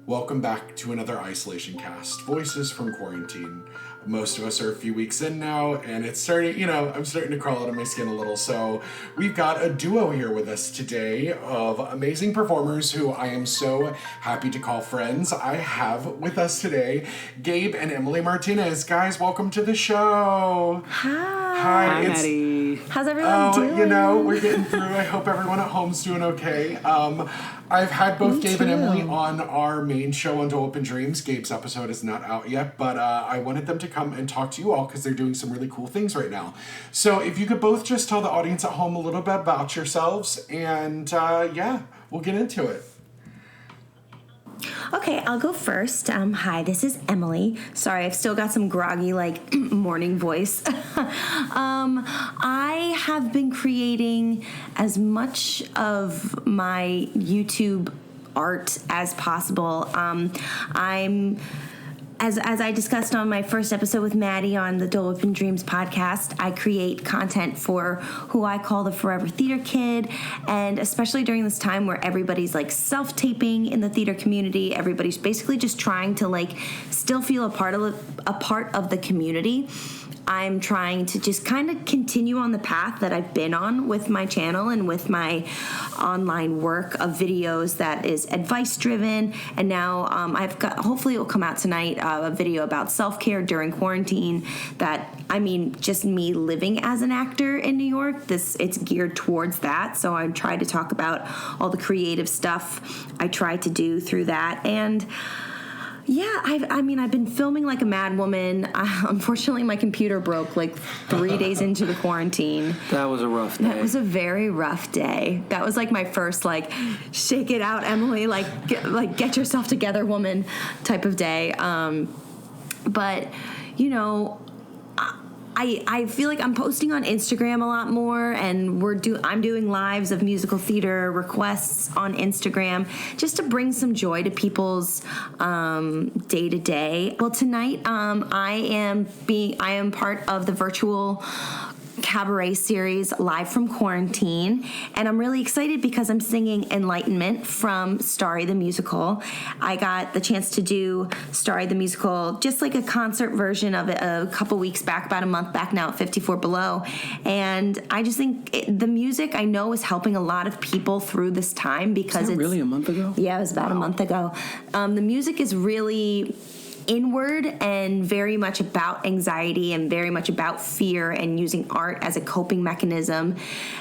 Welcome back to another isolation cast, Voices from Quarantine. Most of us are a few weeks in now, and it's starting, I'm starting to crawl out of my skin a little. So we've got a duo here with us today of amazing performers who I am so happy to call friends. I have with us today Gabe and Emily Martinez. Guys, welcome to the show. Hi, Maddie. How's everyone doing? We're getting through. I hope everyone at home's doing okay. I've had both Gabe and Emily on our main show on Dole Open Dreams. Gabe's episode is not out yet, but I wanted them to come and talk to you all because they're doing some really cool things right now. So if you could both just tell the audience at home a little bit about yourselves, and we'll get into it. Okay, I'll go first. Hi, this is Emily. Sorry, I've still got some groggy, morning voice. I have been creating as much of my YouTube art as possible. As I discussed on my first episode with Maddie on the Dole Open Dreams podcast, I create content for who I call the Forever Theater Kid, and especially during this time where everybody's self-taping in the theater community, everybody's basically just trying to still feel a part of the community. I'm trying to just kind of continue on the path that I've been on with my channel and with my online work of videos that is advice-driven. And now hopefully it will come out tonight, a video about self-care during quarantine just me living as an actor in New York. It's geared towards that. So I try to talk about all the creative stuff I try to do through that. And yeah, I've been filming like a mad woman. Unfortunately, my computer broke 3 days into the quarantine. That was a rough day. That was a very rough day. That was my first shake it out, Emily, get yourself together, woman type of day. But I feel like I'm posting on Instagram a lot more, and I'm doing lives of musical theater requests on Instagram just to bring some joy to people's day to day. Well, tonight I am part of the virtual Cabaret series Live from Quarantine, and I'm really excited because I'm singing Enlightenment from Starry the Musical. I got the chance to do Starry the Musical, just like a concert version of it a couple weeks back, about a month back now at 54 Below, and I just think the music I know is helping a lot of people through this time because it's really a month ago? Yeah, it was about a month ago. The music is really inward and very much about anxiety and very much about fear, and using art as a coping mechanism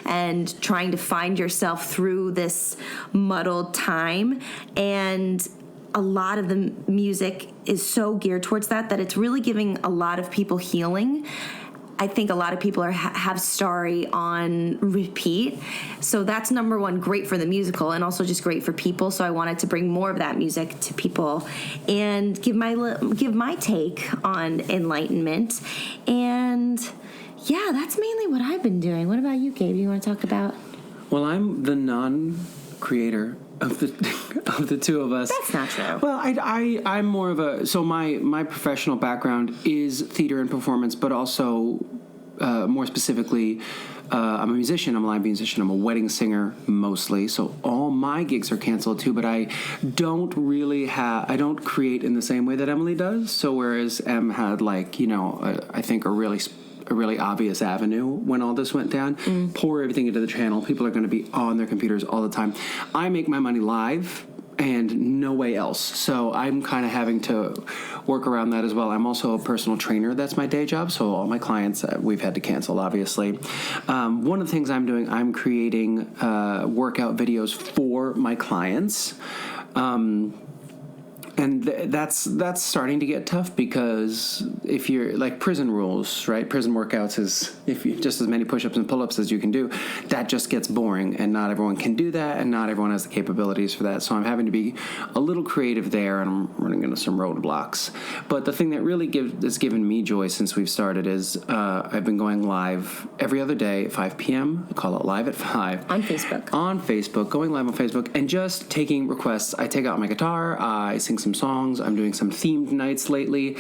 and trying to find yourself through this muddled time. And a lot of the music is so geared towards that it's really giving a lot of people healing. I think a lot of people have Starry on repeat. So that's number one, great for the musical and also just great for people. So I wanted to bring more of that music to people and give my take on Enlightenment. And yeah, that's mainly what I've been doing. What about you, Gabe? You want to talk about? Well, I'm the non-creator of the two of us. That's not true. Well, I'm more of my professional background is theater and performance, but also more specifically, I'm a musician. I'm a live musician. I'm a wedding singer mostly. So all my gigs are canceled too, but I don't create in the same way that Emily does. So whereas Em had I think a really obvious avenue when all this went down. Pour everything into the channel. People are going to be on their computers all the time. I make my money live and no way else. So I'm kind of having to work around that as well. I'm also a personal trainer. That's my day job. So all my clients we've had to cancel, obviously. One of the things I'm doing, I'm creating workout videos for my clients. And that's starting to get tough because if you're prison rules, right? Prison workouts is if you just as many push-ups and pull-ups as you can do, that just gets boring, and not everyone can do that, and not everyone has the capabilities for that. So I'm having to be a little creative there, and I'm running into some roadblocks. But the thing that really has given me joy since we've started is I've been going live every other day at 5 p.m. I call it Live at 5. On Facebook. Going live on Facebook, and just taking requests. I take out my guitar, I sing some songs. I'm doing some themed nights lately,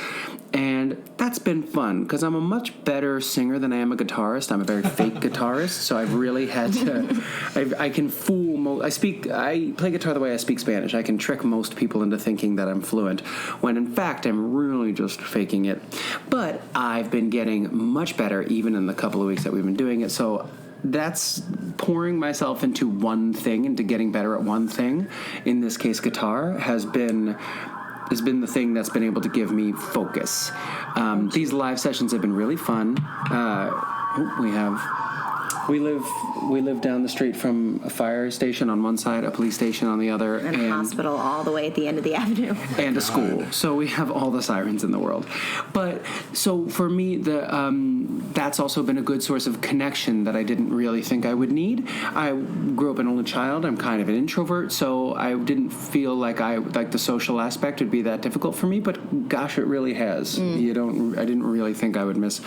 and that's been fun because I'm a much better singer than I am a guitarist. I'm a very fake guitarist, so I've really had to. I can fool. I play guitar the way I speak Spanish. I can trick most people into thinking that I'm fluent, when in fact I'm really just faking it. But I've been getting much better even in the couple of weeks that we've been doing it. So that's pouring myself into one thing, into getting better at one thing. In this case, guitar has been the thing that's been able to give me focus. These live sessions have been really fun. We live down the street from a fire station on one side, a police station on the other, and a hospital all the way at the end of the avenue, and a school. So we have all the sirens in the world. But so for me, that's also been a good source of connection that I didn't really think I would need. I grew up an only child. I'm kind of an introvert, so I didn't feel like the social aspect would be that difficult for me. But gosh, it really has. I didn't really think I would miss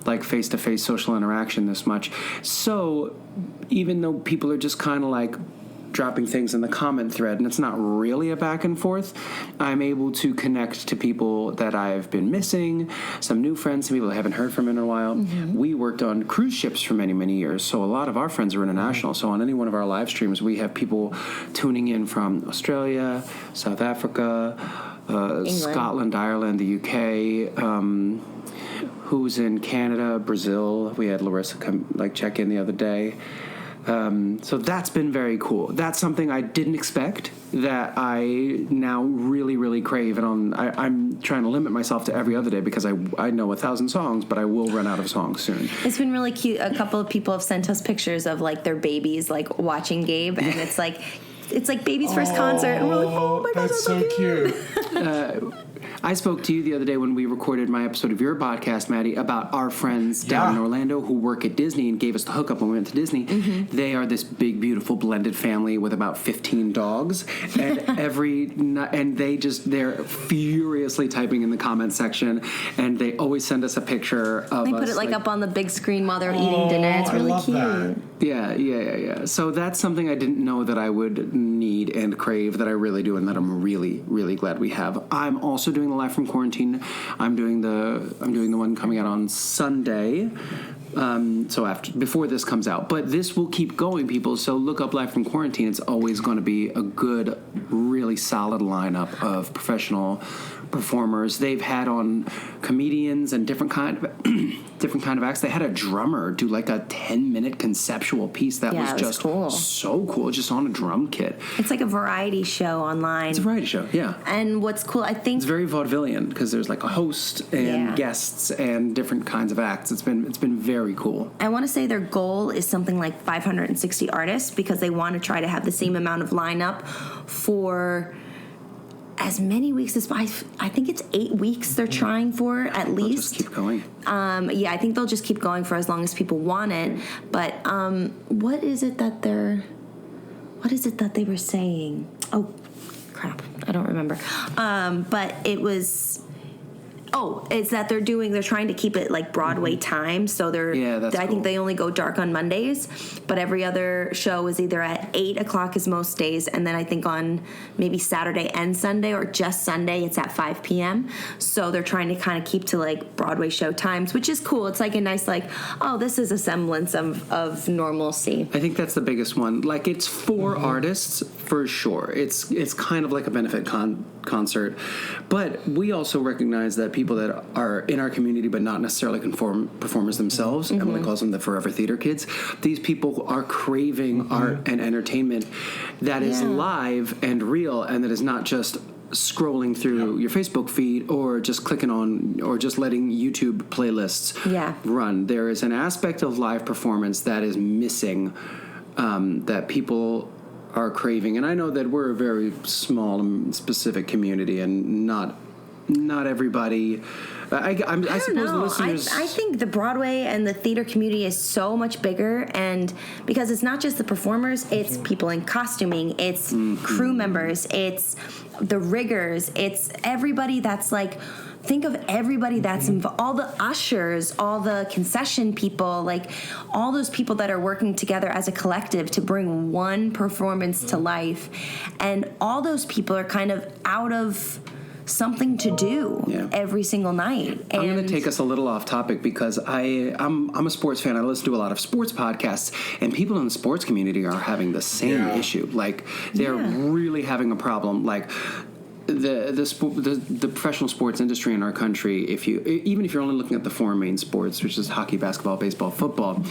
like face-to-face social interaction this much. So even though people are just kind of like dropping things in the comment thread and it's not really a back and forth, I'm able to connect to people that I've been missing, some new friends, some people I haven't heard from in a while. Mm-hmm. We worked on cruise ships for many, many years, so a lot of our friends are international. So on any one of our live streams, we have people tuning in from Australia, South Africa, Scotland, Ireland, the UK, who's in Canada, Brazil. We had Larissa check in the other day. So that's been very cool. That's something I didn't expect that I now really, really crave. And I'm trying to limit myself to every other day because I know 1,000 songs, but I will run out of songs soon. It's been really cute. A couple of people have sent us pictures of like their babies like watching Gabe, and it's like baby's first concert, and we're like, oh my god, that's so cute. I spoke to you the other day when we recorded my episode of your podcast, Maddie, about our friends down in Orlando who work at Disney and gave us the hookup when we went to Disney. Mm-hmm. They are this big, beautiful, blended family with about 15 dogs, and they're furiously typing in the comment section, and they always send us a picture of They put it up on the big screen while they're eating dinner. It's really cute. That. Yeah. So that's something I didn't know that I would need and crave that I really do, and that I'm really, really glad we have. I'm also doing the Live from Quarantine. I'm doing the one coming out on Sunday. Before this comes out, but this will keep going, people. So look up Live from Quarantine. It's always going to be a good, really solid lineup of professional performers. They've had on comedians and different kind of acts. They had a drummer do like a 10-minute conceptual piece that was just cool. So cool, just on a drum kit. It's like a variety show online. It's a variety show, yeah. And what's cool, I think it's very vaudevillian because there's like a host and guests and different kinds of acts. It's been very cool. I want to say their goal is something like 560 artists because they want to try to have the same amount of lineup for as many weeks as I think it's 8 weeks they're trying for at least. They'll just keep going. I think they'll just keep going for as long as people want it. But what is it that they were saying? Oh, crap. I don't remember. But it was... Oh, it's that they're trying to keep it like Broadway time. So I think they only go dark on Mondays, but every other show is either at 8 o'clock is most days. And then I think on maybe Saturday and Sunday or just Sunday, it's at 5 p.m. So they're trying to kind of keep to like Broadway show times, which is cool. It's like a nice, this is a semblance of normalcy. I think that's the biggest one. Like it's for artists for sure. It's kind of like a benefit concert, but we also recognize that people that are in our community but not necessarily performers themselves, Emily calls them the forever theater kids, these people are craving art and entertainment that is live and real and that is not just scrolling through your Facebook feed or just clicking on or just letting YouTube playlists run. There is an aspect of live performance that is missing, that people are craving. And I know that we're a very small and specific community and not everybody. I suppose the listeners... I think the Broadway and the theater community is so much bigger, and because it's not just the performers, it's people in costuming, it's crew members, it's the riggers, it's everybody that's like think of everybody that's involved, all the ushers, all the concession people, like all those people that are working together as a collective to bring one performance to life. And all those people are kind of out of something to do every single night. And I'm going to take us a little off topic because I'm a sports fan. I listen to a lot of sports podcasts, and people in the sports community are having the same issue. Like, they're really having a problem. Like, the professional sports industry in our country, even if you're only looking at the four main sports, which is hockey, basketball, baseball, football,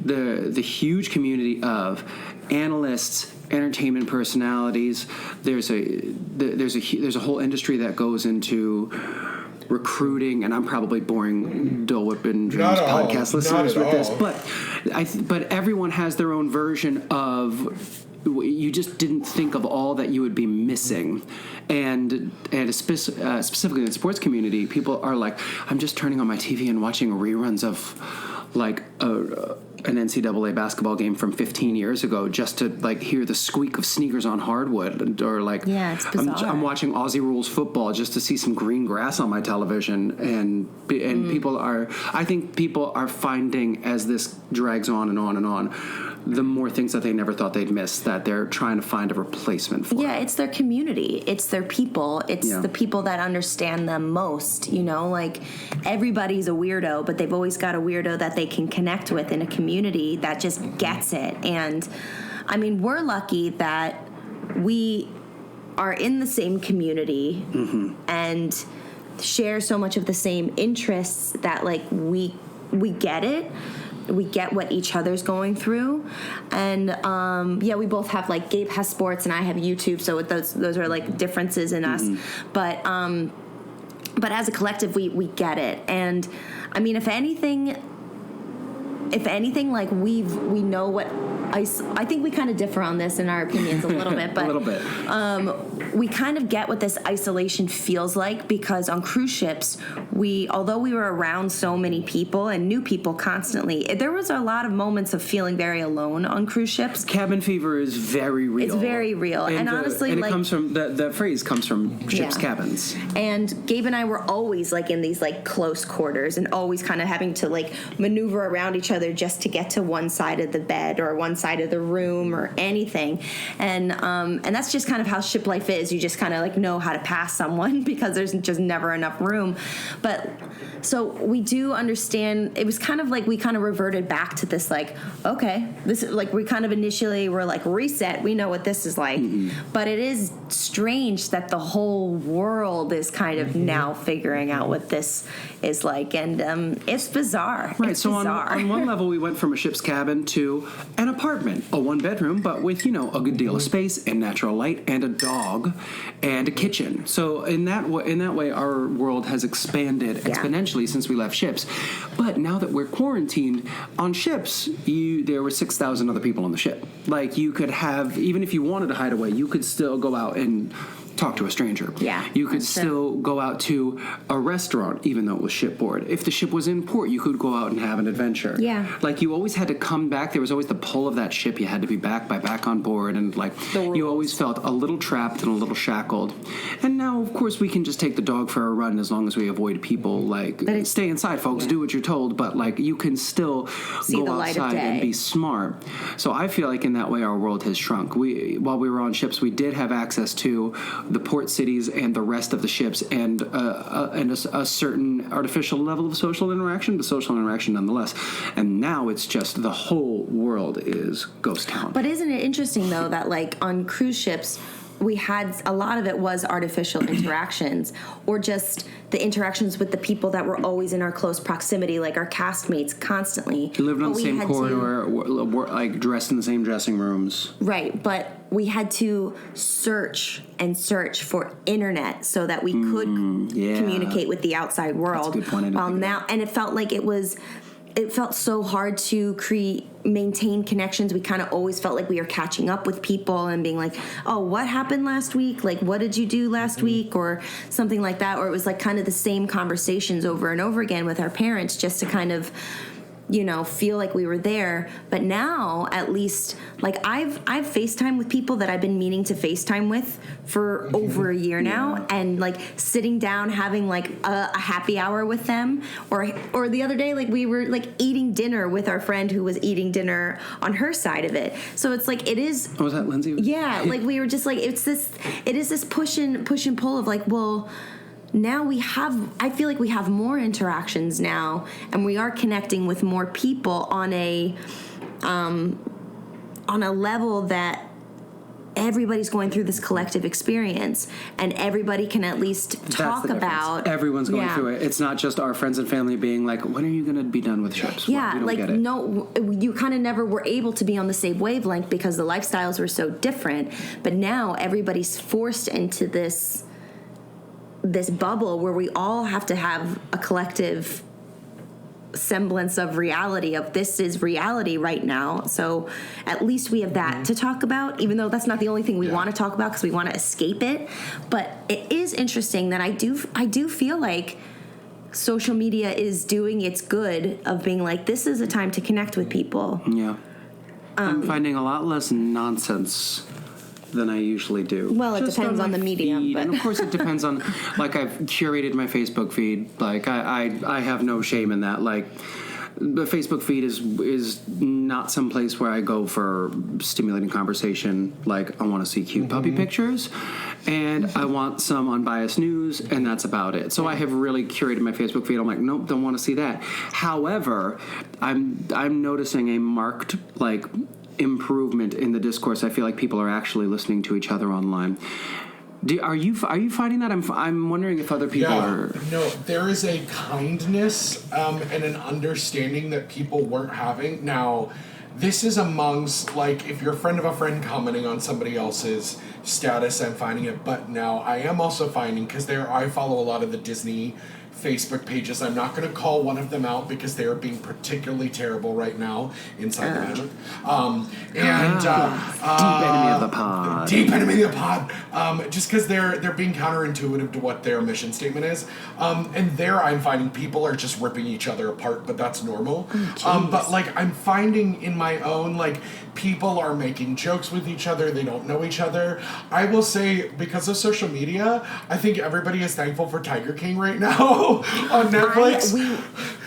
the huge community of analysts, entertainment personalities, there's a whole industry that goes into recruiting, and I'm probably boring Dole Whip and Dreams podcast listeners with this, but everyone has their own version of. You just didn't think of all that you would be missing. And specifically in the sports community, people are like, I'm just turning on my TV and watching reruns of like an NCAA basketball game from 15 years ago just to like hear the squeak of sneakers on hardwood, or like it's bizarre. I'm watching Aussie Rules football just to see some green grass on my television, and I think people are finding, as this drags on and on and on, the more things that they never thought they'd miss, that they're trying to find a replacement for. Yeah, it's their community. It's their people. It's the people that understand them most, like everybody's a weirdo, but they've always got a weirdo that they can connect with in a community that just gets it. And I mean, we're lucky that we are in the same community and share so much of the same interests that like we get it. We get what each other's going through, and we both have, like, Gabe has sports and I have YouTube, so those are like differences in us. But as a collective, we get it, and I mean, if anything, like we know what I think we kind of differ on this in our opinions a little bit, but a little bit. We kind of get what this isolation feels like, because on cruise ships, although we were around so many people and new people constantly, there was a lot of moments of feeling very alone on cruise ships. Cabin fever is very real. It's very real, and honestly, and it like, comes from the phrase comes from ships' cabins. And Gabe and I were always like in these like close quarters, and always kind of having to like maneuver around each other just to get to one side of the bed or one side of the room or anything, and that's just kind of how ship life is. You just kind of like know how to pass someone because there's just never enough room. But so we do understand. It was kind of like we kind of reverted back to this, like, okay, this is like, we kind of initially were like, reset, we know what this is like. But it is strange that the whole world is kind of now figuring out what this is like, and it's bizarre. Right. It's so bizarre. on one level, we went from a ship's cabin to an apartment, a one-bedroom, but with a good deal of space and natural light and a dog and a kitchen. So in that way, our world has expanded exponentially since we left ships. But now that we're quarantined on ships, there were 6,000 other people on the ship. Like, you could have, even if you wanted to hide away, you could still go out and talk to a stranger. Yeah. You could still go out to a restaurant, even though it was shipboard. If the ship was in port, you could go out and have an adventure. Yeah. Like, you always had to come back. There was always the pull of that ship. You had to be back on board, and like you always felt a little trapped and a little shackled. And now, of course, we can just take the dog for a run as long as we avoid people. Like, stay inside, folks. Do what you're told. But like, you can still go outside and be smart. So I feel like in that way, our world has shrunk. While we were on ships, we did have access to the port cities and the rest of the ships, and a certain artificial level of social interaction, but social interaction nonetheless. And now it's just the whole world is ghost town. But isn't it interesting, though, that like on cruise ships, we had a lot of it was artificial interactions, or just the interactions with the people that were always in our close proximity, like our castmates constantly. We lived on the same corridor, like dressed in the same dressing rooms. Right, but we had to search for internet so that we could communicate with the outside world. That's a good point. Now, and it felt like it felt so hard to maintain connections. We kind of always felt like we were catching up with people and being like, oh, what happened last week? Like, what did you do last week? Or something like that. Or it was like kind of the same conversations over and over again with our parents, just to kind of feel like we were there. But now, at least, like I've FaceTime with people that I've been meaning to FaceTime with for over a year now, and like sitting down having like a happy hour with them, or the other day, like we were like eating dinner with our friend who was eating dinner on her side of it. So it's like it is. Oh, was that Lindsay? Yeah, like we were just like it is this push and pull of like, well, now I feel like we have more interactions now, and we are connecting with more people on a level that everybody's going through this collective experience, and everybody can at least talk about. Everyone's going through it. It's not just our friends and family being like, when are you going to be done with trips? Yeah, like no, you kind of never were able to be on the same wavelength because the lifestyles were so different. But now everybody's forced into this bubble where we all have to have a collective semblance of reality, of this is reality right now. So at least we have that to talk about, even though that's not the only thing we want to talk about because we want to escape it. But it is interesting that I do feel like social media is doing its good of being like, this is a time to connect with people. Yeah. I'm finding a lot less nonsense than I usually do. Well, it depends on the medium, but. And of course it depends on, like, I've curated my Facebook feed. Like, I have no shame in that. Like, the Facebook feed is not some place where I go for stimulating conversation. Like, I want to see cute puppy pictures, and I want some unbiased news, and that's about it. So I have really curated my Facebook feed. I'm like, nope, don't want to see that. However, I'm noticing a marked, like, improvement in the discourse. I feel like people are actually listening to each other online. Are you finding that? I'm wondering if other people are. No, there is a kindness and an understanding that people weren't having. Now, this is amongst, like, if you're a friend of a friend commenting on somebody else's status, I'm finding it. But now I am also finding, because I follow a lot of the Disney Facebook pages. I'm not going to call one of them out because they are being particularly terrible right now inside the magic. Deep enemy of the pod. Deep enemy of the pod. Just because they're being counterintuitive to what their mission statement is. And there I'm finding people are just ripping each other apart, but that's normal. But like I'm finding in my own, like, people are making jokes with each other. They don't know each other. I will say, because of social media, I think everybody is thankful for Tiger King right now. On Netflix.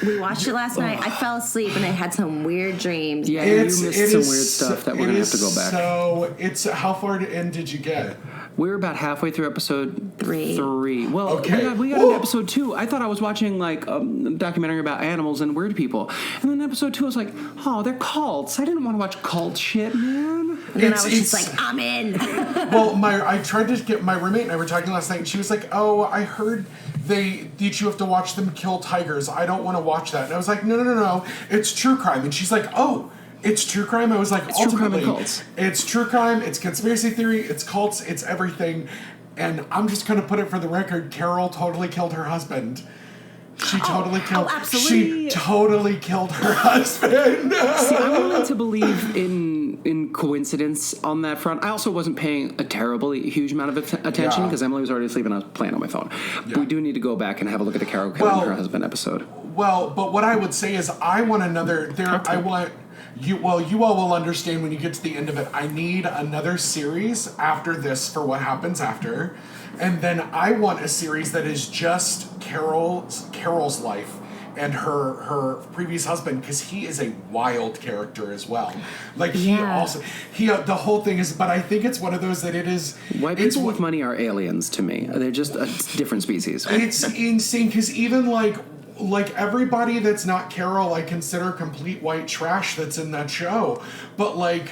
We watched it last night. I fell asleep and I had some weird dreams. Yeah, you missed some weird stuff that we're going to have to go back. So, how far in did you get? We're about halfway through episode 3. Well, okay. we got into episode 2. I thought I was watching, like, a documentary about animals and weird people. And then episode 2, I was like, oh, they're cults. I didn't want to watch cult shit, man. And then I was just like, I'm in. Well, I tried to get my roommate and I were talking last night, and she was like, oh, I heard you have to watch them kill tigers. I don't want to watch that. And I was like, no. It's true crime. And she's like, oh, it's true crime? I was like, it's true crime and cults. It's true crime, it's conspiracy theory, it's cults, it's everything. And I'm just going to put it for the record, Carol totally killed her husband. She totally killed her husband. See, I'm willing to believe in coincidence on that front. I also wasn't paying a terribly huge amount of attention because Emily was already asleep and I was playing on my phone. Yeah. But we do need to go back and have a look at the Carol killing her husband episode. Well, but what I would say is I want another. I want. You all will understand when you get to the end of it. I need another series after this for what happens after. And then I want a series that is just Carol's life and her previous husband, because he is a wild character as well. Like the whole thing is, but I think it's one of those that it is. White people with money are aliens to me. They're just a different species. It's insane because even like everybody that's not Carol, I consider complete white trash that's in that show. But like,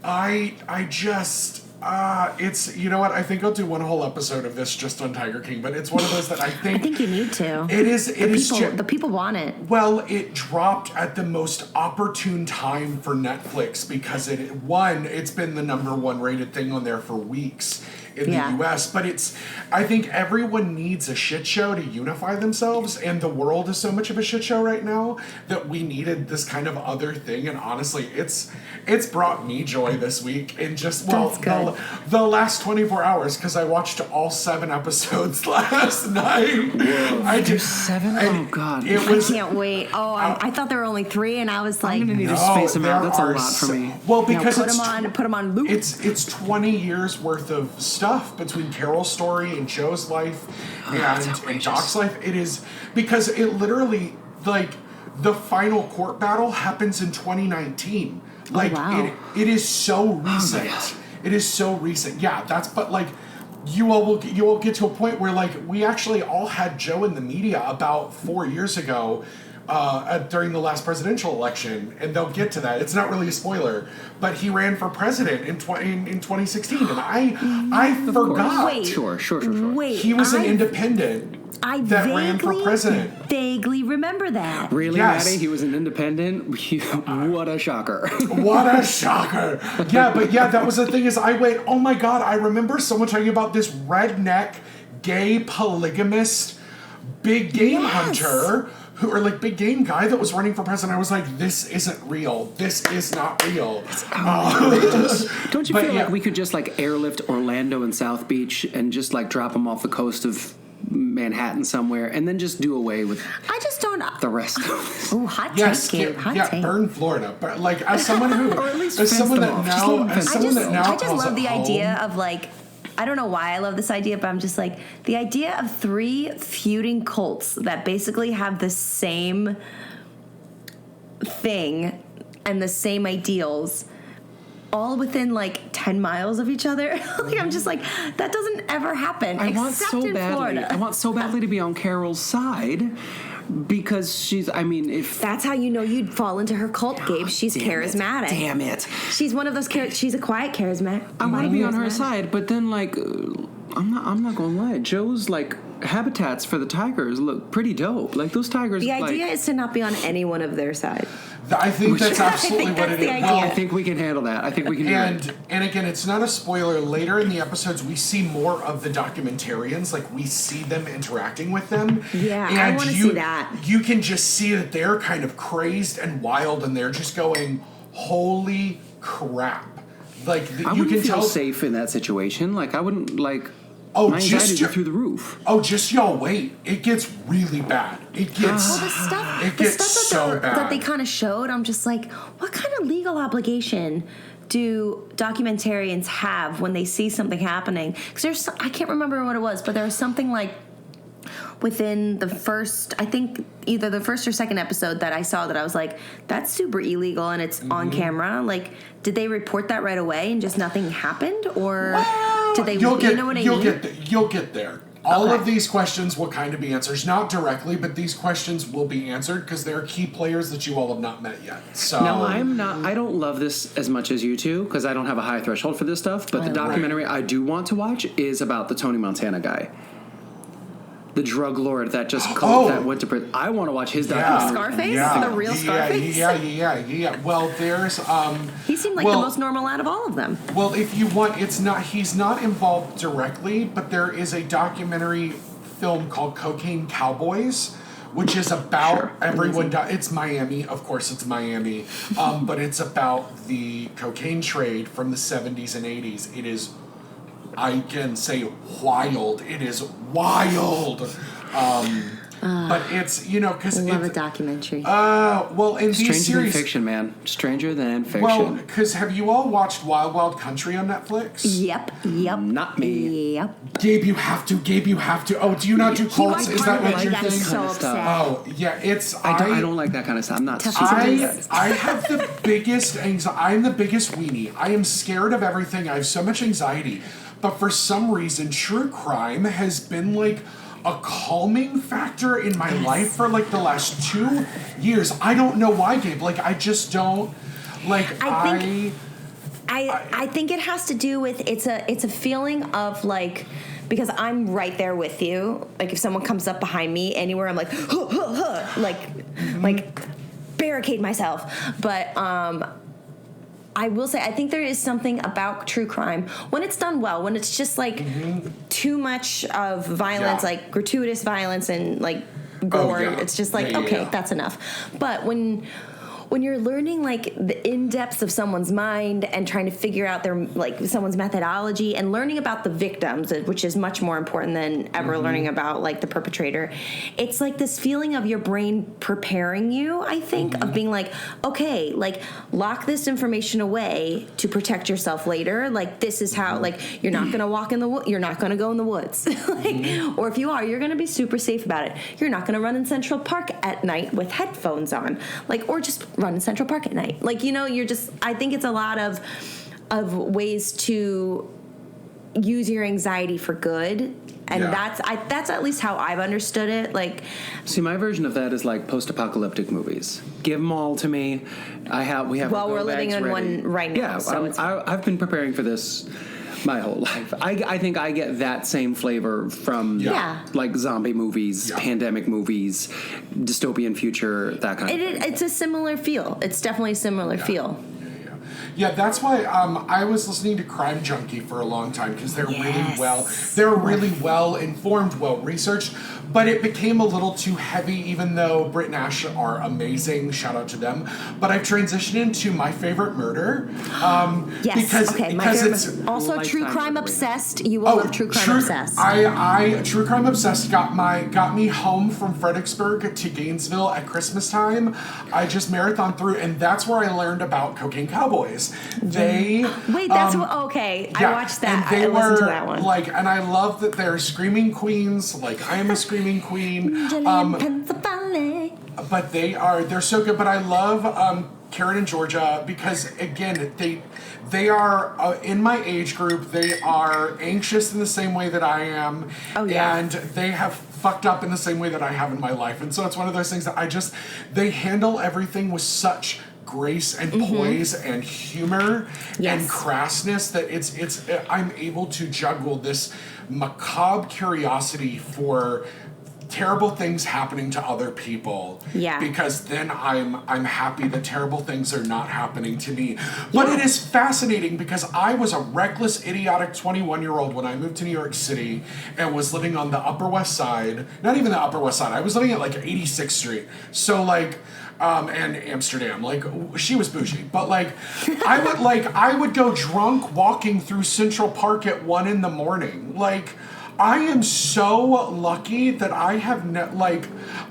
I just. It's, you know what, I think I'll do one whole episode of this just on Tiger King, but it's one of those that I think you need to. The people want it. Well, it dropped at the most opportune time for Netflix because it's been the number 1 rated thing on there for weeks in the US, but I think everyone needs a shit show to unify themselves, and the world is so much of a shit show right now that we needed this kind of other thing, and honestly, it's brought me joy this week, and just, well, the last 24 hours because I watched all 7 episodes last night. Whoa. I did 7? Oh God! It was. I can't wait. Oh, I thought there were only 3, and I was like, I'm gonna need to No, space them out. there That's a are lot for me. Well, because put it's them on loop. It's 20 years worth of stuff between Carol's story and Joe's life and Doc's life. It is because it literally like the final court battle happens in 2019. Like wow. it is so recent. It is so recent. Yeah, but like you all will get to a point where like we actually all had Joe in the media about 4 years ago. During the last presidential election, and they'll get to that. It's not really a spoiler, but he ran for president in 2016, and I forgot. Wait, Sure. Wait, He was an independent that ran for president. Vaguely remember that. Really, Yes. Maddie? He was an independent? What a shocker. What a shocker! That was the thing. Is I went, oh my god! I remember someone talking about this redneck, gay, polygamist, big game hunter. Or like big game guy that was running for president. I was like, this isn't real. This is not real. Don't you feel like we could just like airlift Orlando and South Beach and just like drop them off the coast of Manhattan somewhere and then just do away with I just don't. the rest of this? Oh, hot Yes, take, Gabe. Hot take. burn Florida. But like as someone who, Or at least as fence someone them that off. Just now, let them as fence someone that now I just calls love it the home, idea of like, I don't know why I love this idea, but I'm just like, the idea of 3 feuding cults that basically have the same thing and the same ideals all within like 10 miles of each other. Like, I'm just like, that doesn't ever happen I want except so in badly. Florida. I want so badly to be on Carol's side because she's. I mean, if That's how you know you'd fall into her cult, Gabe. She's charismatic. Damn it! She's one of those. She's a quiet charismatic. I want to be on her side, but then like, I'm not gonna lie. Joe's like habitats for the tigers look pretty dope. Like those tigers. The idea like, is to not be on any one of their side. I think that's absolutely I think what that's it the is. idea. I think we can handle that. I think we can do it. And again, it's not a spoiler. Later in the episodes, we see more of the documentarians. Like we see them interacting with them. Yeah, and I wanna see that. You can just see that they're kind of crazed and wild, and they're just going, "Holy crap!" Like I you wouldn't can feel tell. safe in that situation. Like I wouldn't like. Oh, my just anxieties are through the roof. Oh, just y'all wait. It gets really bad. It gets. Well, the It gets stuff so bad. that they kind of showed, I'm just like, what kind of legal obligation do documentarians have when they see something happening? Because I can't remember what it was, but there was something like within the first, I think either the first or second episode that I saw that I was like, that's super illegal and it's on camera. Like, did they report that right away and just nothing happened, or did they? You'll get, you know what I you'll mean? You'll get there. All Okay. of these questions will kind of be answers, not directly, but these questions will be answered because there are key players that you all have not met yet. So No, I'm not. I don't love this as much as you two because I don't have a high threshold for this stuff. But the documentary I do want to watch is about the Tony Montana guy, the drug lord that just that went to prison. I want to watch his documentary. Scarface? Yeah. The real Scarface? Yeah. Well, there's He seemed like the most normal out of all of them. Well, if you want, he's not involved directly, but there is a documentary film called Cocaine Cowboys, which is about everyone. It's Miami, of course, it's Miami, but it's about the cocaine trade from the 70s and 80s. It is, I can say, wild. It is wild. But it's, because I love a documentary. well, in these Stranger series, than fiction, man. Stranger than fiction. well, because have you all watched Wild Wild Country on Netflix? Yep. Not me. Yep. Gabe, you have to. Oh, do you not do cults? Is that what your got thing? so upset. Oh, yeah, it's. I don't like that kind of stuff. I'm not. Tough super to do. into that. I have the biggest anxiety. I'm the biggest weenie. I am scared of everything. I have so much anxiety. But for some reason, true crime has been like a calming factor in my life for like the last 2 years. I don't know why, Gabe. Like, I just don't. Like, I think it has to do with it's a feeling of like, because I'm right there with you. Like if someone comes up behind me anywhere, I'm like, huh, huh, huh, like barricade myself. But I will say, I think there is something about true crime when it's done well, when it's just like too much of violence, like gratuitous violence and like gore. It's just like, okay, that's enough. But when when you're learning like the in-depths of someone's mind and trying to figure out their like someone's methodology and learning about the victims, which is much more important than ever learning about like the perpetrator, it's like this feeling of your brain preparing you, I think, of being like, okay, like lock this information away to protect yourself later. Like this is how, like, you're not gonna walk in the you're not gonna go in the woods, like, or if you are, you're gonna be super safe about it. You're not gonna run in Central Park at night with headphones on, like, or just run in Central Park at night. Like, you know, you're just, I think it's a lot of ways to use your anxiety for good. And that's at least how I've understood it. Like, see, my version of that is like post-apocalyptic movies. Give them all to me. We have. Well, we're living in one right now. Yeah, so I've been preparing for this my whole life. I think I get that same flavor from like zombie movies, pandemic movies, dystopian future, that kind of thing. It's a similar feel. It's definitely a similar feel. Yeah, that's why I was listening to Crime Junkie for a long time, because they're really well informed, well researched, but it became a little too heavy, even though Britt and Ash are amazing, shout out to them. But I've transitioned into My Favorite Murder. Because it's also True Crime Obsessed. You will love True Crime Obsessed. I True Crime Obsessed got me home from Fredericksburg to Gainesville at Christmas time. I just marathon through, and that's where I learned about Cocaine Cowboys. I watched that. And they listened to that one. Like, and I love that they're screaming queens. Like, I am a screaming queen. But they're so good. But I love Karen and Georgia, because again, they are in my age group. They are anxious in the same way that I am. Oh yeah. And they have fucked up in the same way that I have in my life. And so it's one of those things that they handle everything with such grace and poise and humor and crassness that I'm able to juggle this macabre curiosity for terrible things happening to other people. Yeah. Because then I'm happy that terrible things are not happening to me. But it is fascinating, because I was a reckless, idiotic 21-year-old when I moved to New York City and was living on the Upper West Side. Not even the Upper West Side. I was living at like 86th Street. So like and Amsterdam, like, she was bougie, but like, I would go drunk walking through Central Park at 1 a.m. Like, I am so lucky that I have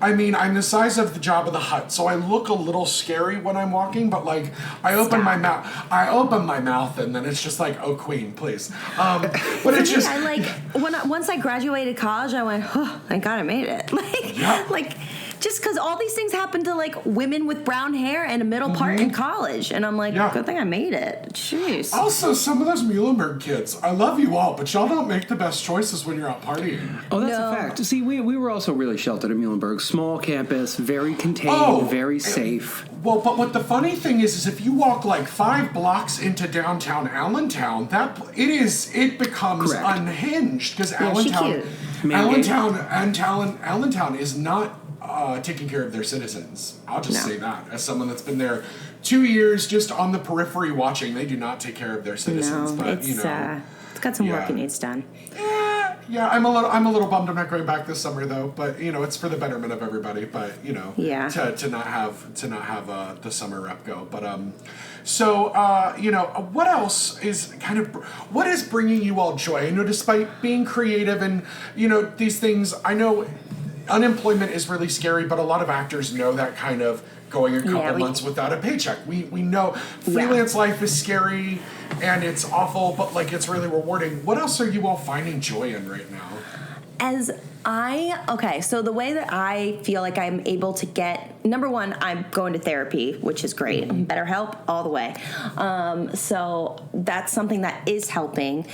I'm the size of the Jabba the Hutt, so I look a little scary when I'm walking, but like, I open my mouth, and then it's just like, oh, queen, please. But it's just, once I graduated college, I went, oh, thank God I made it. Just because all these things happen to like women with brown hair and a middle part in college, and I'm like, good thing I made it. Jeez. Also, some of those Muhlenberg kids, I love you all, but y'all don't make the best choices when you're out partying. Oh, that's a fact. See, we were also really sheltered at Muhlenberg. Small campus, very contained, very safe. Well, but what the funny thing is if you walk like 5 blocks into downtown Allentown, it becomes unhinged, because Allentown is not taking care of their citizens. I'll just say that as someone that's been there 2 years, just on the periphery watching. They do not take care of their citizens. No, but it's got some work it needs done. Yeah, I'm a little bummed I'm not going back this summer though. But it's for the betterment of everybody. But to not have the summer rep go. But what else is what is bringing you all joy? I know, despite being creative and these things, I know unemployment is really scary, but a lot of actors know that kind of going a couple months without a paycheck. We know freelance life is scary and it's awful, but like, it's really rewarding. What else are you all finding joy in right now? So the way that I feel like I'm able to get, number one, I'm going to therapy, which is great. BetterHelp all the way. So that's something that is helping.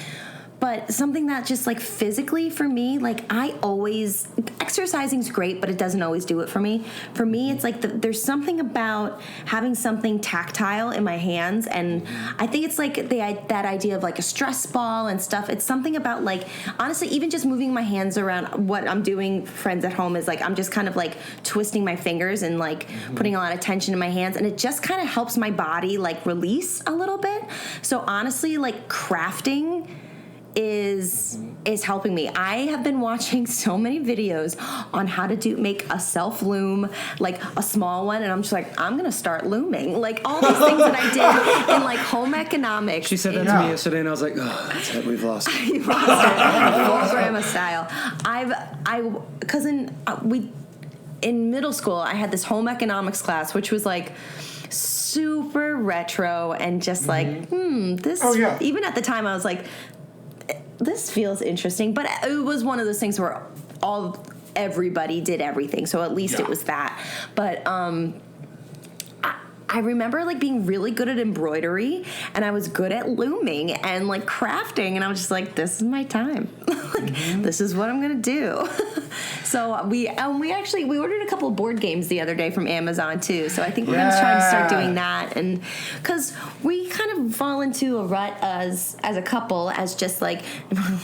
But something that just like physically for me, like exercising's great, but it doesn't always do it for me. For me, it's like there's something about having something tactile in my hands, and I think it's like that idea of like a stress ball and stuff. It's something about like, honestly, even just moving my hands around. What I'm doing, friends at home, is like I'm just kind of like twisting my fingers and like putting a lot of tension in my hands, and it just kind of helps my body like release a little bit. So honestly, like crafting is helping me. I have been watching so many videos on how to make a self loom, like a small one, and I'm just like, I'm gonna start looming. Like all these things that I did in like home economics. She said that to me yesterday, and I was like, oh, that's it, we've lost it. You lost it. Full grandma style. In middle school, I had this home economics class, which was like super retro and just like, this. Oh, yeah. Even at the time, I was like, this feels interesting. But it was one of those things where everybody did everything, so at least it was that. But I remember like being really good at embroidery, and I was good at looming and like crafting, and I was just like, this is my time. This is what I'm gonna do. So we ordered a couple of board games the other day from Amazon too. So I think we're gonna try to start doing that, and because we kind of fall into a rut as a couple, as just like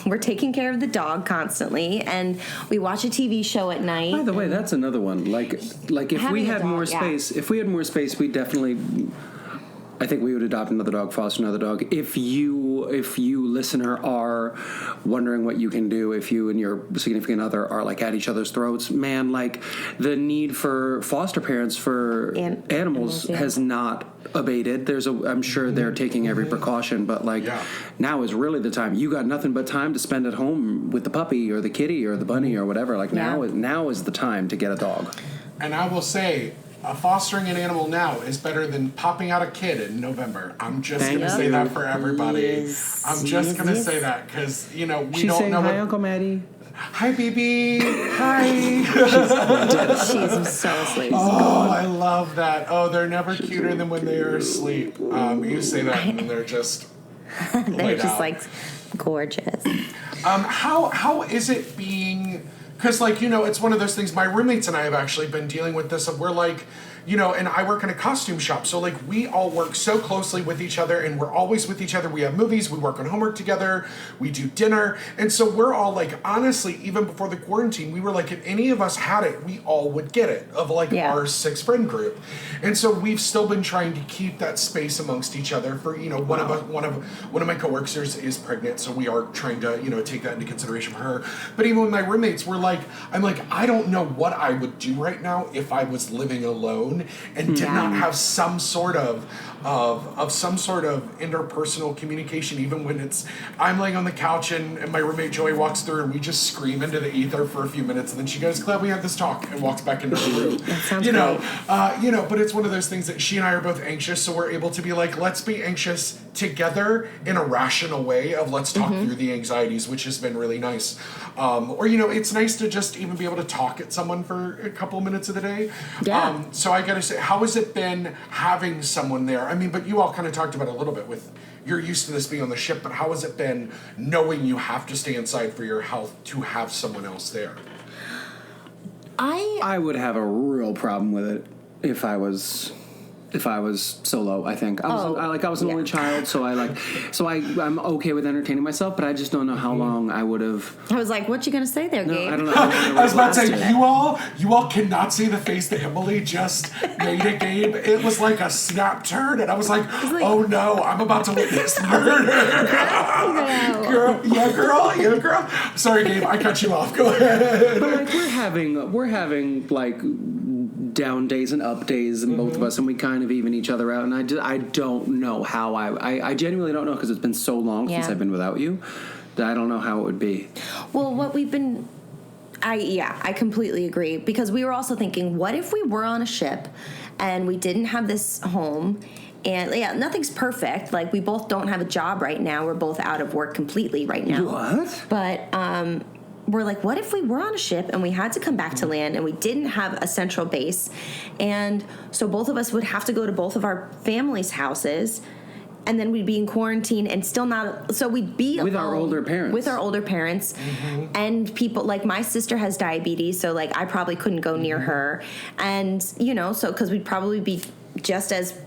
we're taking care of the dog constantly, and we watch a TV show at night. By the way, that's another one. Like if we had more space, we definitely. I think we would adopt another dog, foster another dog. If you listener are wondering what you can do, if you and your significant other are like at each other's throats, man, like the need for foster parents for animals has not abated. I'm sure they're taking every precaution, but like now is really the time. You got nothing but time to spend at home with the puppy or the kitty or the bunny or whatever. Like now is the time to get a dog. And I will say, fostering an animal now is better than popping out a kid in November. I'm just going to say that for everybody. Yes. I'm just going to say that because, we She's don't saying, know hi, Uncle Maddie. Hi, baby. Hi. She's so asleep. Oh, I love that. Oh, they're never cuter than when they are asleep. You say that and they're just they're just like gorgeous. How is it being... Because, it's one of those things, my roommates and I have actually been dealing with this, we're like, and I work in a costume shop, so, we all work so closely with each other, and we're always with each other. We have movies, we work on homework together, we do dinner, and so we're all, honestly, even before the quarantine, we were like, if any of us had it, we all would get it, of, our 6-friend group. And so we've still been trying to keep that space amongst each other for, one of my coworkers is pregnant, so we are trying to, take that into consideration for her. But even with my roommates, I'm like, I don't know what I would do right now if I was living alone and did not have some sort of interpersonal communication, even when I'm laying on the couch and my roommate Joey walks through and we just scream into the ether for a few minutes, and then she goes, glad we had this talk, and walks back into the room. That sounds great. But it's one of those things that she and I are both anxious, so we're able to be like, let's be anxious together in a rational way of let's talk through the anxieties, which has been really nice. Or it's nice to just even be able to talk at someone for a couple minutes of the day. Yeah. So I gotta say, how has it been having someone there? I mean, but you all kind of talked about it a little bit with, you're used to this being on the ship, but how has it been knowing you have to stay inside for your health to have someone else there? I would have a real problem with it if I was solo. I think I was an only child, so I'm okay with entertaining myself, but I just don't know how long I would have. I was like, what you gonna say there, Gabe? I don't know. I was about to say, you all cannot see the face that Emily just made at Gabe. It was like a snap turn, and I was like, oh no, I'm about to witness murder. Girl. Sorry, Gabe, I cut you off. Go ahead. But we're having down days and up days, and both of us, and we kind of even each other out. And I don't know how I genuinely don't know, because it's been so long since I've been without you that I don't know how it would be. Well, what we've been, I completely agree, because we were also thinking, what if we were on a ship and we didn't have this home? And nothing's perfect. Like, we both don't have a job right now. We're both out of work completely right now. What? But we're like, what if we were on a ship and we had to come back to land and we didn't have a central base? And so both of us would have to go to both of our families' houses, and then we'd be in quarantine and still not. So we'd be with alone, our older parents. With our older parents, and people like my sister has diabetes, so like I probably couldn't go near her, and so because we'd probably be just as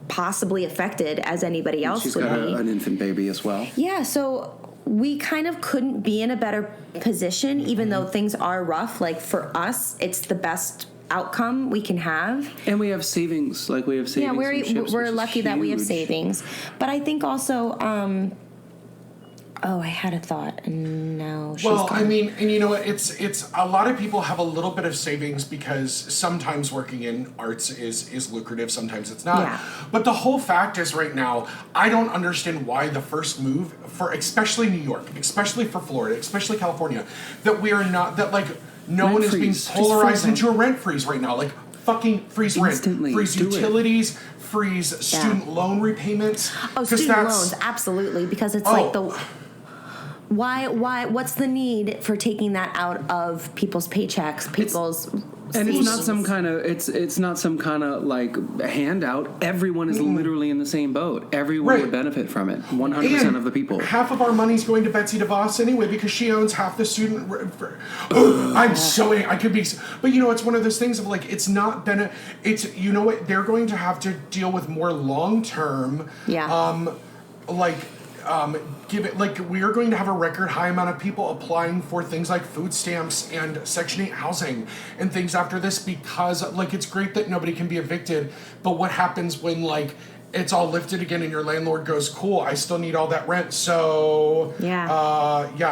possibly affected as anybody else She's would got be. An infant baby as well. Yeah, so we kind of couldn't be in a better position, even though things are rough. Like, for us, it's the best outcome we can have. And we have savings. Yeah, from ships, we're lucky that we have savings. But I think also Oh, I had a thought, and now she's Well, gone. I mean, and you know what? It's a lot of people have a little bit of savings because sometimes working in arts is lucrative, sometimes it's not. Yeah. But the whole fact is, right now, I don't understand why the first move for especially New York, especially for Florida, especially California, that we are not that like no Rent one is being freeze. Just polarized freeze into a rent freeze right now. Like fucking freeze Instantly. rent, freeze Do it. utilities, freeze student loan repayments. Oh, 'Cause student that's- loans, absolutely, because it's Oh. like the why what's the need for taking that out of people's paychecks, people's And it's not savings? some kind of it's not some kind of like handout. Everyone is literally in the same boat. Everyone Right. would benefit from it. 100% And of the people. half of our money's going to Betsy DeVos anyway because she owns half the student. I'm so I could be, but you know, it's one of those things of like it's not been it's you know what they're going to have to deal with more long term. Give it like we are going to have a record high amount of people applying for things like food stamps and Section 8 housing and things after this because like it's great that nobody can be evicted, but what happens when like it's all lifted again and your landlord goes, cool, I still need all that rent, so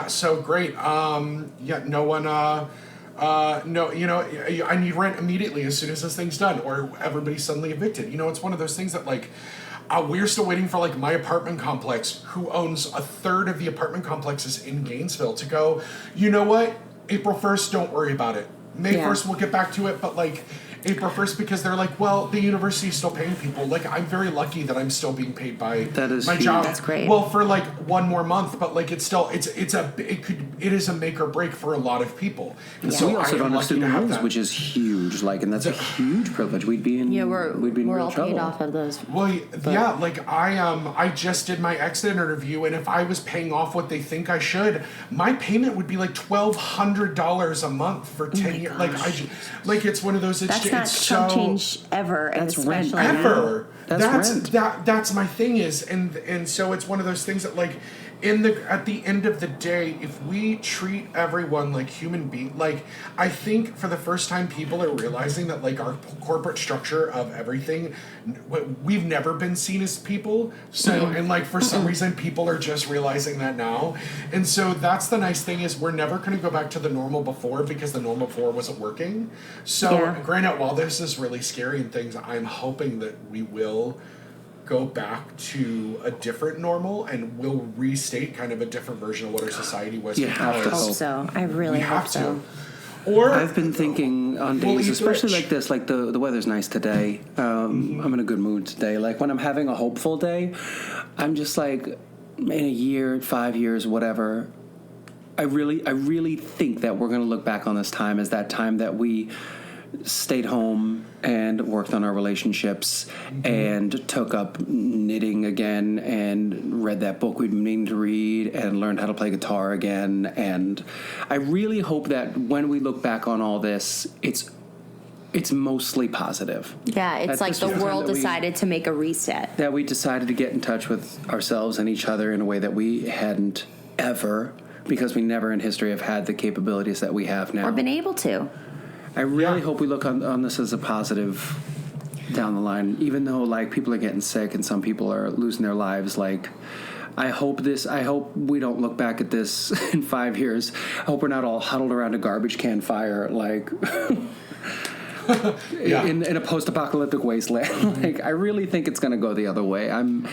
so great. No one no, you know, I need rent immediately as soon as this thing's done, or everybody's suddenly evicted. You know, it's one of those things that like. We're still waiting for like my apartment complex, who owns a third of the apartment complexes in Gainesville, to go, you know what? April 1st, don't worry about it. May 1st, we'll get back to it, but like April 1st, because they're like, well, the university's still paying people. Like, I'm very lucky that I'm still being paid by That is my huge. job. That's great. Well, for like one more month, but like it's still it is a make or break for a lot of people. And So we also I am don't have lucky to student have loans, that. which is huge. Like, and that's a huge privilege. We'd be in we'd be in we're real all trouble. paid off of those. Well, yeah, like I just did my exit interview, and if I was paying off what they think I should, my payment would be like $1,200 a month for 10 years. Like it's one of those. That's it's not so chump change ever, That's rent. especially ever. That's rent. That's my thing is, and so it's one of those things that like at the end of the day, if we treat everyone like human beings, like I think for the first time people are realizing that like our corporate structure of everything, we've never been seen as people. So and like for some reason people are just realizing that now, and so that's the nice thing is we're never going to go back to the normal before because the normal before wasn't working. So granted, while this is really scary and things, I'm hoping that we will go back to a different normal and we'll restate kind of a different version of what our society was. You have to I hope hope. so. I really We hope have so. to. Or I've been thinking on We'll days, eat the especially rich. like this, like the weather's nice today. I'm in a good mood today. Like when I'm having a hopeful day, I'm just like, in a year, 5 years, whatever. I really think that we're going to look back on this time as that time that we stayed home and worked on our relationships and took up knitting again and read that book we'd been meaning to read and learned how to play guitar again. And I really hope that when we look back on all this, it's mostly positive. Yeah, it's That's like just the the time world that we- decided to make a reset. That we decided to get in touch with ourselves and each other in a way that we hadn't ever, because we never in history have had the capabilities that we have now. Or been able to. I really hope we look on this as a positive down the line, even though like people are getting sick and some people are losing their lives. Like, I hope we don't look back at this in 5 years. I hope we're not all huddled around a garbage can fire, like in a post-apocalyptic wasteland. Like, I really think it's going to go the other way. I'm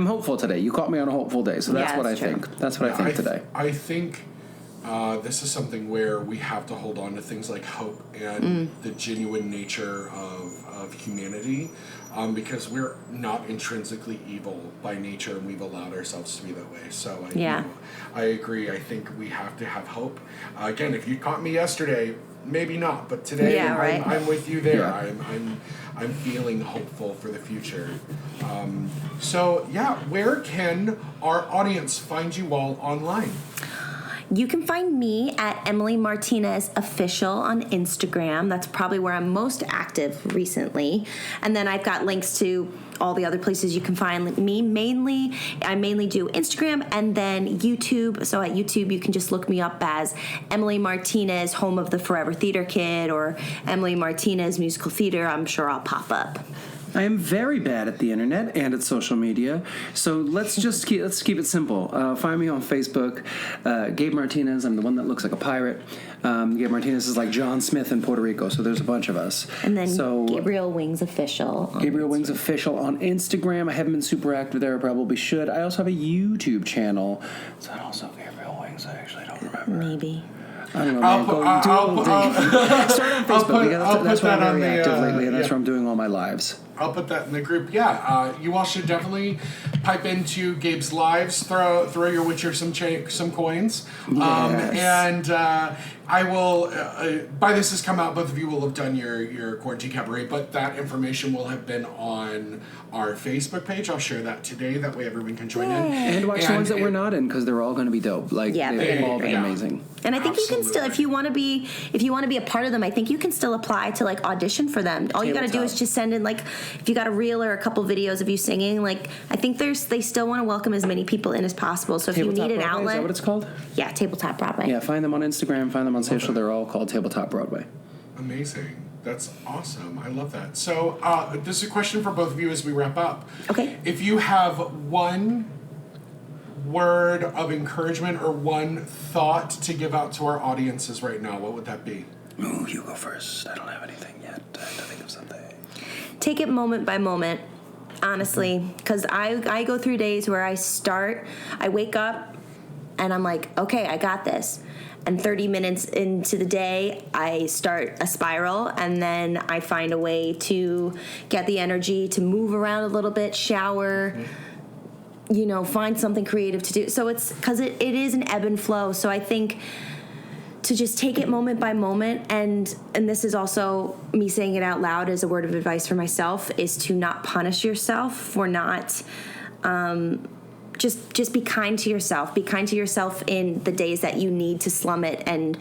hopeful today. You caught me on a hopeful day, so that's Yeah, what I that's true. think. That's what I think today. I think this is something where we have to hold on to things like hope and the genuine nature of humanity, because we're not intrinsically evil by nature, and we've allowed ourselves to be that way. So I agree. I think we have to have hope. Again, if you caught me yesterday, maybe not, but today I'm with you there. Yeah. I'm feeling hopeful for the future. Where can our audience find you all online? You can find me at Emily Martinez Official on Instagram. That's probably where I'm most active recently. And then I've got links to all the other places you can find me. I mainly do Instagram and then YouTube. So at YouTube, you can just look me up as Emily Martinez, home of the Forever Theater Kid, or Emily Martinez Musical Theater. I'm sure I'll pop up. I am very bad at the internet and at social media, so let's keep it simple. Find me on Facebook, Gabe Martinez. I'm the one that looks like a pirate. Gabe Martinez is like John Smith in Puerto Rico, so there's a bunch of us. And then Gabriel Wings Official. Gabriel Wings Official on Instagram. I haven't been super active there. I probably should. I also have a YouTube channel. Is that also Gabriel Wings? I actually don't remember. Maybe. I don't know, man. Start on Facebook. That's where I'm very active lately, and that's where I'm doing all my lives. I'll put that in the group. Yeah, you all should definitely pipe into Gabe's lives. Throw your Witcher some coins. Yes. And I will. By this has come out, both of you will have done your quarantine cabaret, but that information will have been on our Facebook page. I'll share that today. That way, everyone can join in and watch the ones that we're not in, because they're all going to be dope. Like they've all been amazing. And I think you can still, if you want to be a part of them, I think you can still apply to like audition for them. All you got to do is just send in like, if you got a reel or a couple videos of you singing, like I think they still want to welcome as many people in as possible. So if you need an outlet, is that what it's called? Yeah, Tabletop Broadway. Yeah, find them on Instagram, find them on social. They're all called Tabletop Broadway. Amazing. That's awesome. I love that. So this is a question for both of you as we wrap up. Okay. If you have one word of encouragement or one thought to give out to our audiences right now, what would that be? Ooh, you go first. I don't have anything yet. I have to think of something. Take it moment by moment, honestly, because I go through days where I wake up and I'm like, okay, I got this. And 30 minutes into the day, I start a spiral, and then I find a way to get the energy to move around a little bit, shower, find something creative to do. So it's because it is an ebb and flow. So I think to just take it moment by moment, and this is also me saying it out loud as a word of advice for myself, is to not punish yourself for not just be kind to yourself. Be kind to yourself in the days that you need to slum it and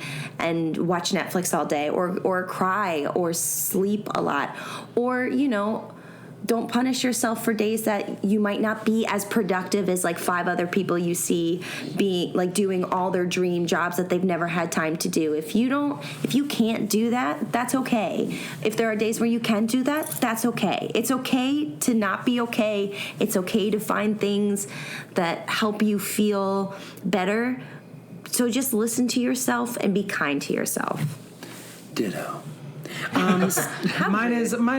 watch Netflix all day, or cry, or sleep a lot, or don't punish yourself for days that you might not be as productive as like 5 other people you see being like doing all their dream jobs that they've never had time to do. If you can't do that, that's okay. If there are days where you can do that, that's okay. It's okay to not be okay. It's okay to find things that help you feel better. So just listen to yourself and be kind to yourself. Ditto. Mine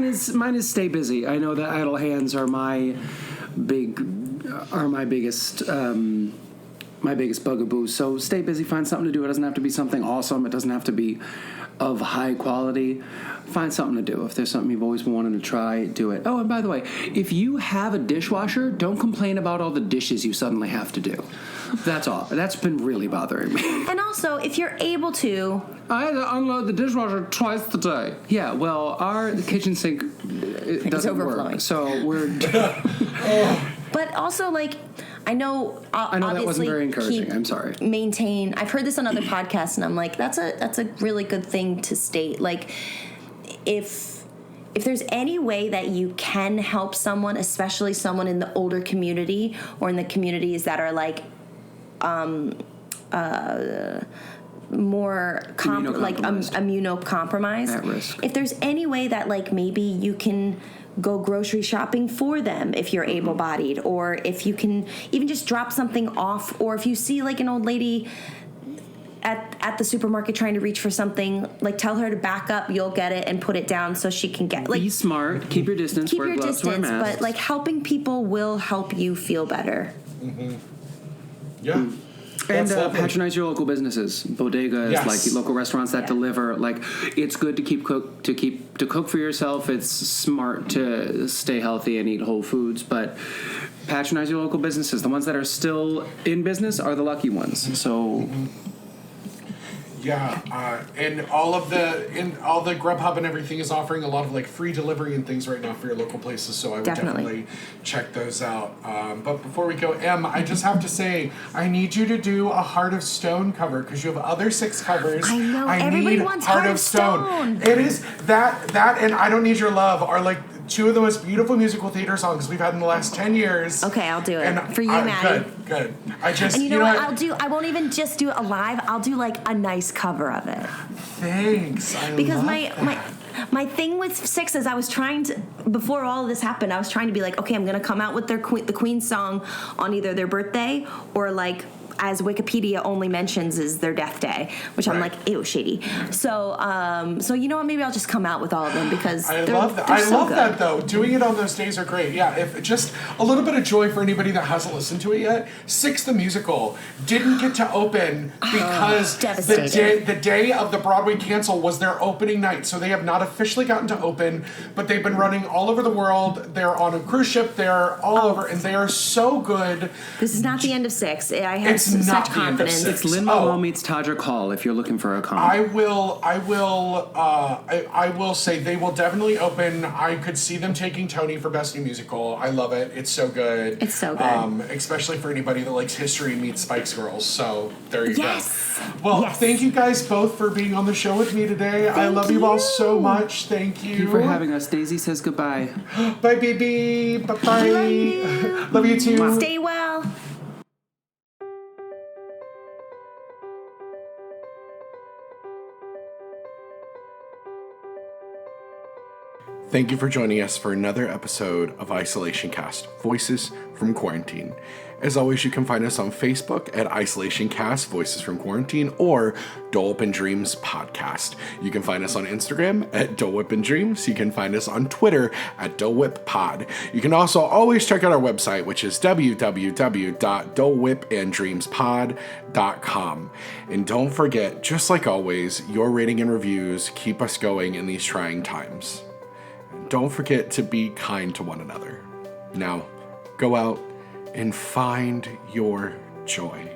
is stay busy. I know that idle hands are my biggest bugaboo. So stay busy, find something to do. It doesn't have to be something awesome. It doesn't have to be of high quality. Find something to do. If there's something you've always wanted to try, do it. Oh, and by the way, if you have a dishwasher, don't complain about all the dishes you suddenly have to do. That's all. That's been really bothering me. And also, if you're able to... I had to unload the dishwasher twice a day. Yeah, well, our kitchen sink doesn't work. So we're... But also, like... I know that wasn't very encouraging. I'm sorry. Maintain. I've heard this on other podcasts, and I'm like, that's a really good thing to state. Like, if there's any way that you can help someone, especially someone in the older community or in the communities that are like, more immunocompromised, at risk. If there's any way that like maybe you can go grocery shopping for them if you're able-bodied, or if you can even just drop something off, or if you see like an old lady at the supermarket trying to reach for something, like tell her to back up, you'll get it, and put it down so she can get like, be smart, keep your distance, wear gloves, wear masks. But like helping people will help you feel better. Mm-hmm. Yeah. And patronize your local businesses, bodegas, like local restaurants that deliver. Like, it's good to cook for yourself. It's smart to stay healthy and eat whole foods, but patronize your local businesses. The ones that are still in business are the lucky ones. So. Yeah, and all the Grubhub and everything is offering a lot of like free delivery and things right now for your local places. So I would definitely check those out. But before we go, Em, I just have to say I need you to do a Heart of Stone cover because you have other 6 covers. I know everybody wants Heart of Stone. It is that and I Don't Need Your Love are like 2 of the most beautiful musical theater songs we've had in the last 10 years. Okay, I'll do it for you, Maddie. Good. And you know what? I won't even just do it live. I'll do like a nice cover of it. Thanks. Because My thing with 6 is I was trying to, before all of this happened, I was trying to be like, okay, I'm going to come out with the Queen song on either their birthday or like, as Wikipedia only mentions, is their death day, which I'm like, ew, shady. So you know what? Maybe I'll just come out with all of them because I love that. I love that though. Doing it on those days are great. Yeah, if just a little bit of joy for anybody that hasn't listened to it yet. 6 the musical didn't get to open because the day of the Broadway cancel was their opening night, so they have not officially gotten to open, but they've been running all over the world. They're on a cruise ship. They're all over, and they are so good. This is not the end of 6. I have It's not such the end of confidence. 6. It's Lin-Manuel meets Todrick Hall if you're looking for a comp. I will say they will definitely open. I could see them taking Tony for Best New Musical. I love it. It's so good. It's so good. Especially for anybody that likes history meets Spice Girls. So there you go. Well, Yes. thank you guys both for being on the show with me today. I love you all so much. Thank you. Thank you for having us. Daisy says goodbye. Bye, baby. Bye-bye. Love you too. Stay well. Thank you for joining us for another episode of Isolation Cast, Voices from Quarantine. As always, you can find us on Facebook at Isolation Cast, Voices from Quarantine, or Dole Whip and Dreams Podcast. You can find us on Instagram at Dole Whip and Dreams. You can find us on Twitter at Dole Whip Pod. You can also always check out our website, which is www.dolewhipanddreamspod.com. And don't forget, just like always, your rating and reviews keep us going in these trying times. Don't forget to be kind to one another. Now, go out and find your joy.